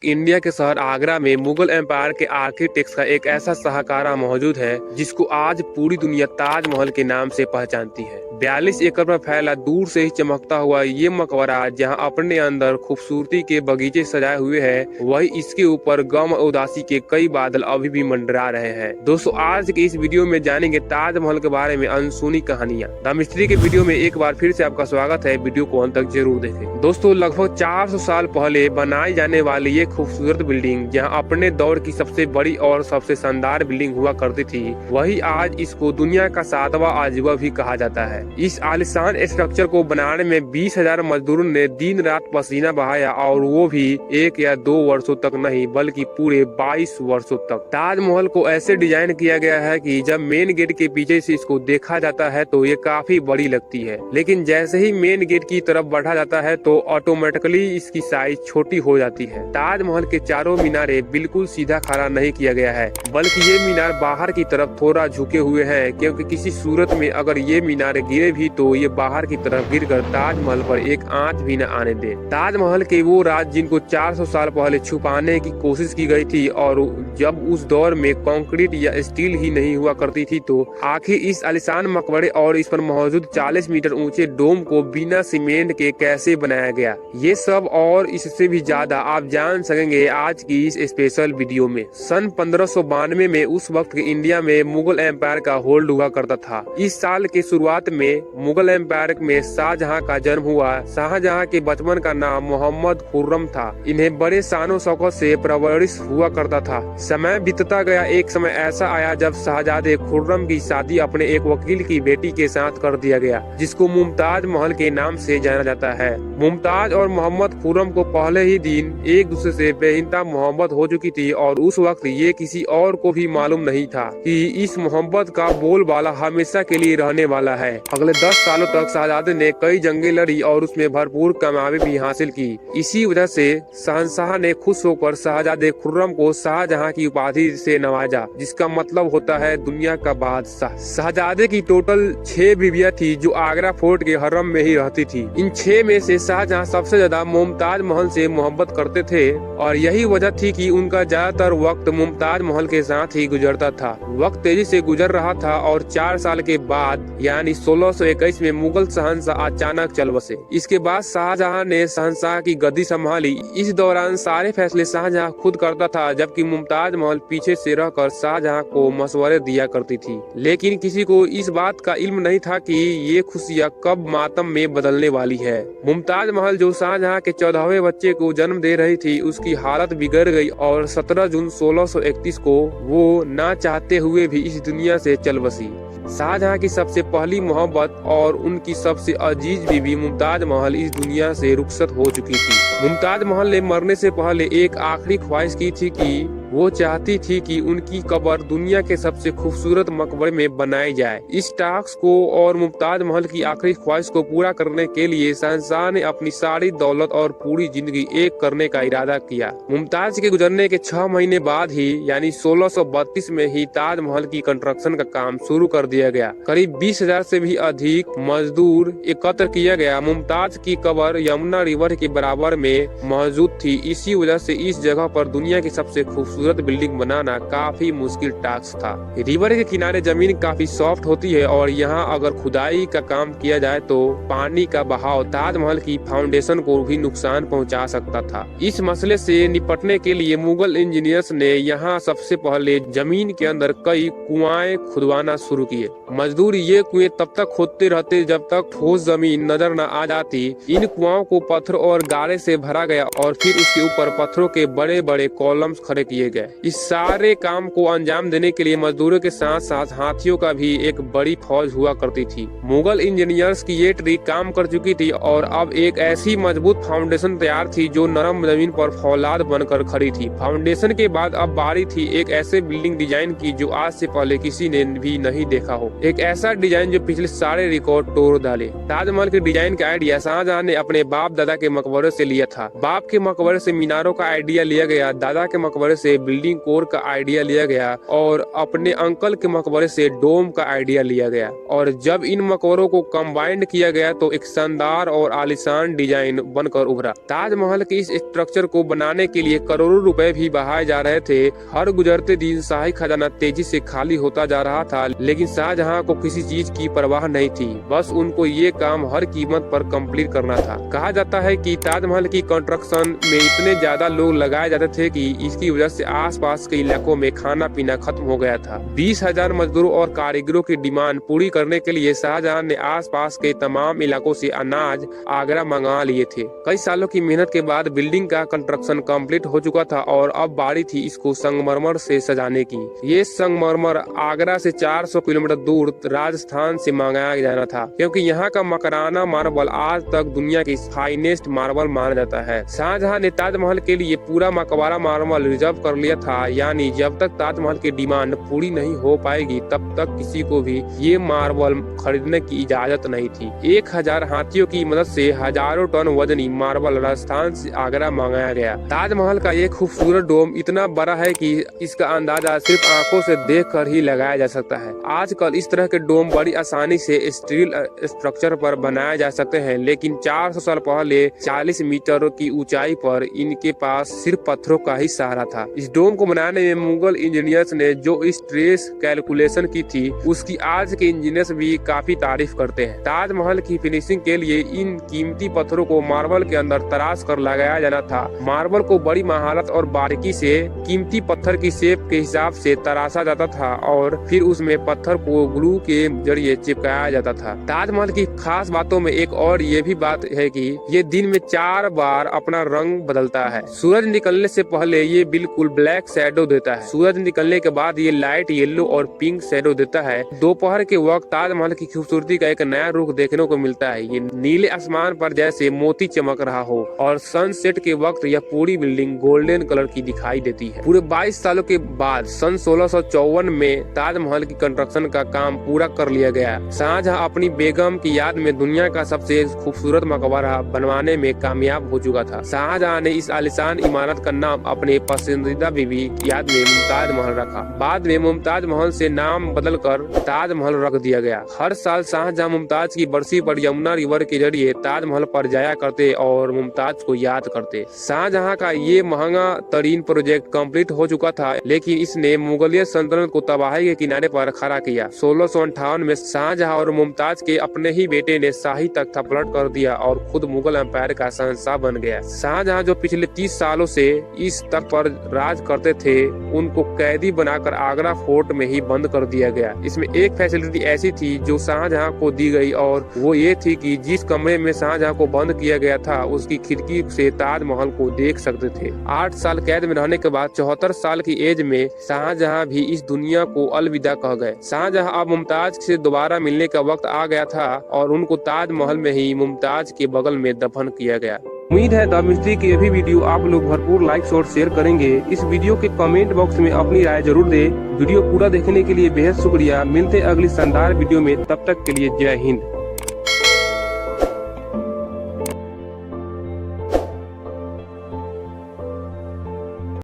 India के शहर आगरा में मुगल एम्पायर के आर्किटेक्ट्स का एक ऐसा शाहकारा मौजूद है जिसको आज पूरी दुनिया ताजमहल के नाम से पहचानती है। 42 एकड़ पर फैला दूर से ही चमकता हुआ ये मकबरा जहां अपने अंदर खूबसूरती के बगीचे सजाए हुए हैं, वही इसके ऊपर गम और उदासी के कई बादल अभी भी मंडरा रहे हैं। दोस्तों, आज के इस वीडियो में जानेंगे ताजमहल के बारे में अनसुनी कहानियां। द मिस्ट्री के वीडियो में एक बार फिर से आपका स्वागत है। वीडियो को अंत तक जरूर देखें। दोस्तों, लगभग 400 साल पहले बनाई जाने वाली ये खूबसूरत बिल्डिंग जहां अपने दौर की सबसे बड़ी और सबसे शानदार बिल्डिंग हुआ करती थी, वही आज इसको दुनिया का 7वां अजूबा भी कहा जाता है। इस आलीशान स्ट्रक्चर को बनाने में 20,000 मजदूरों ने दिन रात पसीना बहाया, और वो भी 1 या 2 वर्षों तक नहीं बल्कि पूरे 22 वर्षों तक। ताजमहल को ऐसे डिजाइन किया गया है कि जब मेन गेट के पीछे से इसको देखा जाता है तो ये काफी बड़ी लगती है, लेकिन जैसे ही मेन गेट की तरफ बढ़ा जाता है तो ऑटोमेटिकली इसकी साइज छोटी हो जाती है। ताजमहल के चारों मीनारे बिल्कुल सीधा खड़ा नहीं किया गया है, बल्कि ये मीनार बाहर की तरफ थोड़ा झुके हुए हैं, क्योंकि किसी सूरत में अगर ये मीनारे गिरे भी तो ये बाहर की तरफ गिरकर ताजमहल पर एक आंच भी न आने दे। ताजमहल के वो राज जिनको 400 साल पहले छुपाने की कोशिश की गई थी, और जब उस दौर में कंक्रीट या स्टील ही नहीं हुआ करती थी, तो आखिर इस आलीशान मकबरे और इस पर मौजूद 40 मीटर ऊंचे डोम को बिना सीमेंट के कैसे बनाया गया, ये सब और इससे भी ज्यादा आप जान सकेंगे आज की इस स्पेशल वीडियो में। सन 1592 में उस वक्त के इंडिया में मुगल एम्पायर का होल्ड हुआ करता था। इस साल के शुरुआत में मुगल एम्पायर में शाहजहां का जन्म हुआ। शाहजहां के बचपन का नाम मोहम्मद खुर्रम था। इन्हें बड़े शानो शौकत से परवरिश हुआ करता था। समय बीतता गया। एक समय ऐसा आया जब शहजादे खुर्रम की शादी अपने एक वकील की बेटी के साथ कर दिया गया, जिसको मुमताज महल के नाम से जाना जाता है। मुमताज और मोहम्मद खुर्रम को पहले ही दिन एक दूसरे से बेइंतहा मोहब्बत हो चुकी थी, और उस वक्त ये किसी और को भी मालूम नहीं था कि इस मोहब्बत का बोलबाला हमेशा के लिए रहने वाला है। अगले 10 सालों तक शहजादे ने कई जंगें लड़ी और उसमें भरपूर कामयाबी भी हासिल की। इसी वजह से शहंशाह ने खुश होकर शहजादे खुर्रम को शाहजहां की उपाधि से नवाजा, जिसका मतलब होता है दुनिया का बादशाह। शहजादे की टोटल 6 बीवियां थी जो आगरा फोर्ट के हरम में ही रहती थी। इन 6 में से शाहजहां सबसे ज्यादा मुमताज महल से मोहब्बत करते थे, और यही वजह थी कि उनका ज्यादातर वक्त मुमताज महल के साथ ही गुजरता था। वक्त तेजी से गुजर रहा था और 4 साल के बाद यानी 1621 में मुगल शहंशाह अचानक चल बसे। इसके बाद शाहजहां ने शहंशाह की गद्दी संभाली। इस दौरान सारे फैसले शाहजहां खुद करता था, जबकि मुमताज महल पीछे से रहकर शाहजहां को मशवरे दिया करती थी। लेकिन किसी को इस बात का इल्म नहीं था कि ये खुशियां कब मातम में बदलने वाली है। मुमताज महल जो शाहजहां के 14वें बच्चे को जन्म दे रही थी, उसकी हालत बिगड़ गई और 17 जून 1631 को वो ना चाहते हुए भी इस दुनिया से चल बसी। शाहजहां की सबसे पहली मोहब्बत और उनकी सबसे अजीज बीवी मुमताज महल इस दुनिया से रुखसत हो चुकी थी। मुमताज महल ने मरने से पहले एक आखिरी ख्वाहिश की थी कि वो चाहती थी कि उनकी कब्र दुनिया के सबसे खूबसूरत मकबरे में बनाई जाए। इस टास्क को और मुमताज महल की आखिरी ख्वाहिश को पूरा करने के लिए शहंशाह ने अपनी सारी दौलत और पूरी जिंदगी एक करने का इरादा किया। मुमताज के गुजरने के 6 महीने बाद ही यानी 1632 में ही ताजमहल की कंस्ट्रक्शन का काम शुरू कर दिया गया। करीब 20,000 से भी अधिक मजदूर एकत्र किया गया। मुमताज की कब्र यमुना रिवर के बराबर में मौजूद थी। इसी वजह से इस जगह पर दुनिया की सबसे खूबसूरत बिल्डिंग बनाना काफी मुश्किल टास्क था। रिवर के किनारे जमीन काफी सॉफ्ट होती है, और यहाँ अगर खुदाई का काम किया जाए तो पानी का बहाव ताजमहल की फाउंडेशन को भी नुकसान पहुँचा सकता था। इस मसले से निपटने के लिए मुगल इंजीनियर्स ने यहाँ सबसे पहले जमीन के अंदर कई कुआं खुदवाना शुरू किए। मजदूर ये कुएं तब तक खोदते रहते जब तक ठोस जमीन नजर न आ जाती। इन कुआओं को पत्थर और गारे से भरा गया, और फिर उसके ऊपर पत्थरों के बड़े बड़े कॉलम्स खड़े किए गए। इस सारे काम को अंजाम देने के लिए मजदूरों के साथ साथ हाथियों का भी एक बड़ी फौज हुआ करती थी। मुगल इंजीनियर्स की ये ट्रिक काम कर चुकी थी, और अब एक ऐसी मजबूत फाउंडेशन तैयार थी जो नरम जमीन पर फौलाद बनकर खड़ी थी। फाउंडेशन के बाद अब बारी थी एक ऐसे बिल्डिंग डिजाइन की जो आज से पहले किसी ने भी नहीं देखा हो। एक ऐसा डिजाइन जो पिछले सारे रिकॉर्ड तोड़ डाले। ताजमहल के डिजाइन का आइडिया शाहजहां ने अपने बाप दादा के मकबरे से लिया था। बाप के मकबरे से मीनारों का आइडिया लिया गया, दादा के मकबरे से बिल्डिंग कोर का आइडिया लिया गया और अपने अंकल के मकबरे से डोम का आइडिया लिया गया। और जब इन मकबरों को कंबाइंड किया गया तो एक शानदार और आलीशान डिजाइन बनकर उभरा। ताजमहल के इस स्ट्रक्चर को बनाने के लिए करोड़ों रुपए भी बहाए जा रहे थे। हर गुजरते दिन शाही खजाना तेजी से खाली होता जा रहा था, लेकिन शाहजहां को किसी चीज की परवाह नहीं थी। बस उनको ये काम हर कीमत पर कंप्लीट करना था। कहा जाता है कि ताजमहल की कंस्ट्रक्शन में इतने ज्यादा लोग लगाए जाते थे कि इसकी वजह से आसपास के इलाकों में खाना पीना खत्म हो गया था। 20,000 मजदूरों और कारीगरों की डिमांड पूरी करने के लिए शाहजहां ने आसपास के तमाम इलाकों से अनाज आगरा मंगा लिए थे। कई सालों की मेहनत के बाद बिल्डिंग का कंस्ट्रक्शन कंप्लीट हो चुका था और अब बारी थी इसको संगमरमर से सजाने की। ये संगमरमर आगरा से 400 किलोमीटर दूर राजस्थान से मंगाया जाना था, क्योंकि यहाँ का मकराना मार्बल आज तक दुनिया की फाइनेस्ट मार्बल माना जाता है। शाहजहां ने ताजमहल के लिए पूरा मकबरा मार्बल रिजर्व कर लिया था, यानी जब तक ताजमहल की डिमांड पूरी नहीं हो पाएगी तब तक किसी को भी ये मार्बल खरीदने की इजाजत नहीं थी। 1000 हाथियों की मदद से हजारों टन वजनी मार्बल राजस्थान से आगरा मंगाया गया। ताजमहल का ये खूबसूरत डोम इतना बड़ा है कि इसका अंदाजा सिर्फ आंखों से देखकर ही लगाया जा सकता है। आजकल इस तरह के डोम बड़ी आसानी से स्टील स्ट्रक्चर पर बनाए जा सकते हैं, लेकिन 400 साल पहले 40 मीटर की ऊंचाई पर इनके पास सिर्फ पत्थरों का ही सहारा था। इस डोम को बनाने में मुगल इंजीनियर्स ने जो स्ट्रेस कैलकुलेशन की थी उसकी आज के इंजीनियर्स भी काफी तारीफ करते हैं। ताजमहल की फिनिशिंग के लिए इन कीमती पत्थरों को मार्बल के अंदर तराश कर लगाया जाना था। मार्बल को बड़ी महारत और बारीकी से कीमती पत्थर की शेप के हिसाब से तराशा जाता था और फिर उसमें पत्थर को ग्लू के जरिए चिपकाया जाता था। ताजमहल की खास बातों में एक और ये भी बात है कि ये दिन में 4 बार अपना रंग बदलता है। सूरज निकलने से पहले ये बिल्कुल ब्लैक शैडो देता है। सूरज निकलने के बाद ये लाइट येलो और पिंक शैडो देता है। दोपहर के वक्त ताजमहल की खूबसूरती का एक नया रुख देखने को मिलता है। ये नीले आसमान पर जैसे मोती चमक रहा हो और सनसेट के वक्त यह पूरी बिल्डिंग गोल्डन कलर की दिखाई देती है। पूरे 22 सालों के बाद सन 1654 में ताजमहल की कंस्ट्रक्शन का काम पूरा कर लिया गया। शाहजहां अपनी बेगम की याद में दुनिया का सबसे खूबसूरत मकबरा बनवाने में कामयाब हो चुका था। शाहजहां ने इस आलीशान इमारत का नाम अपने पसंदीदा बीवी की याद में मुमताज महल रखा। बाद में मुमताज महल से नाम बदलकर ताजमहल रख दिया गया। हर साल शाहजहां मुमताज की बरसी पर यमुना रिवर के जरिए ताजमहल पर जाया करते और मुमताज को याद करते। शाहजहां का ये महंगा तरीन प्रोजेक्ट कंप्लीट हो चुका था, लेकिन इसने मुगलिया सल्तनत को तबाही के किनारे पर खड़ा किया। 1658 में शाहजहां और मुमताज के अपने ही बेटे ने शाही तख्ता पलट कर दिया और खुद मुगल एम्पायर का शहंशाह बन गया। शाहजहां जो पिछले 30 सालों से इस तख्त पर राज करते थे, उनको कैदी बनाकर आगरा फोर्ट में ही बंद कर दिया गया। इसमें एक फैसिलिटी ऐसी थी जो शाहजहां को दी गई और वो ये थी कि जिस कमरे में शाहजहां को बंद किया गया था उसकी खिड़की से ताजमहल को देख सकते थे। 8 साल कैद में रहने के बाद 74 साल की एज में शाहजहां भी इस दुनिया को अलविदा कह गए। शाहजहां अब मुमताज से दोबारा मिलने का वक्त आ गया था और उनको ताजमहल में ही मुमताज के बगल में दफन किया गया। उम्मीद है द मिस्ट्री की ये भी आप लोग भरपूर लाइक और शेयर करेंगे। इस वीडियो के कमेंट बॉक्स में अपनी राय जरूर दें। वीडियो पूरा देखने के लिए बेहद शुक्रिया। मिलते अगली शानदार वीडियो में, तब तक के लिए जय हिंद।